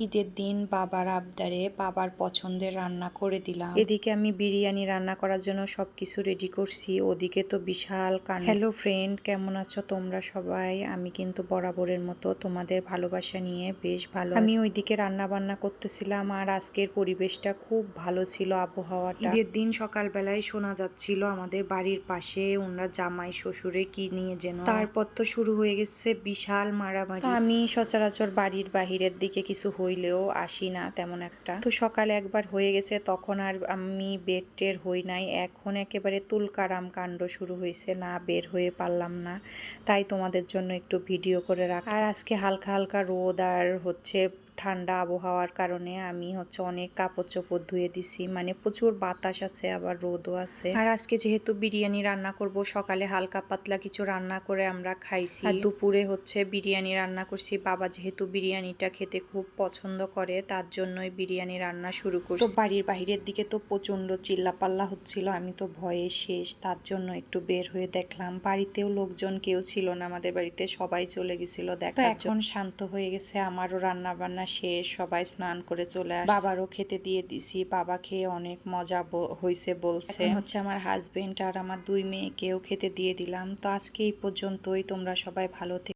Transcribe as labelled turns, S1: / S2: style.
S1: ঈদের দিন বাবার আবদারে বাবার পছন্দের রান্না করে দিলাম। এদিকে আমি বিরিয়ানি রান্না করার জন্য সবকিছু রেডি করছি, ওদিকে তো বিশাল কাণ্ড। হ্যালো ফ্রেন্ড, কেমন আছো তোমরা সবাই? আমি কিন্তু বরাবরের মতো তোমাদের ভালোবাসা নিয়ে বেশ ভালো। আমি ওইদিকে রান্না বান্না করতেছিলাম, আর আজকের পরিবেশটা খুব ভালো ছিল, আবহাওয়াটা। ঈদের দিন সকালবেলায় শোনা যাচ্ছিল আমাদের বাড়ির পাশে ওনারা জামাই শ্বশুরে কি নিয়ে যেন, তারপর তো শুরু হয়ে গেছে বিশাল মারামারি। তো আমি সচরাচর বাড়ির বাহিরের দিকে কিছু হইলেও আসি না তেমন একটা। তো সকালে একবার হয়ে গেছে, তখন আর আমি বের টের হই নাই। এখন একেবারে তুলকারাম কাণ্ড শুরু হয়েছে, না বের হয়ে পারলাম না, তাই তোমাদের জন্য একটু ভিডিও করে রাখ। আর আজকে হালকা হালকা রোদ আর হচ্ছে ঠান্ডা আবহাওয়ার কারণে আমি অনেক কাপড় চোপড় ধুয়ে দিছি, মানে প্রচুর বাতাস আছে আবার রোদও আছে। আর আজকে যেহেতু বিরিয়ানি রান্না করব, সকালে হালকা পাতলা কিছু রান্না করে আমরা খাইছি, আর দুপুরে বিরিয়ানি রান্না করছি। বাবা যেহেতু বিরিয়ানিটা খেতে খুব পছন্দ করে, তার জন্যই বিরিয়ানি রান্না শুরু করছি। তো বাড়ির বাহিরের দিকে তো প্রচন্ড চিল্লাপাল্লা হচ্ছিল, আমি তো ভয়ে শেষ, তার জন্য একটু বের হয়ে দেখলাম। বাড়িতেও লোকজন কেউ ছিল না, আমাদের বাড়িতে সবাই চলে গেছিল দেখার জন্য। এখন শান্ত হয়ে গেছে, আমারও রান্না বান্না শেষ, সবাই স্নান করে চলে আসে, বাবারও খেতে দিয়ে দিছি। বাবা খেয়ে অনেক মজা হয়েছে বলছে। আমার হাজবেন্ড আর আমার 2 মেয়েকেও খেতে দিয়ে দিলাম। তো আজকে এই পর্যন্তই, তোমরা সবাই ভালো থেকো।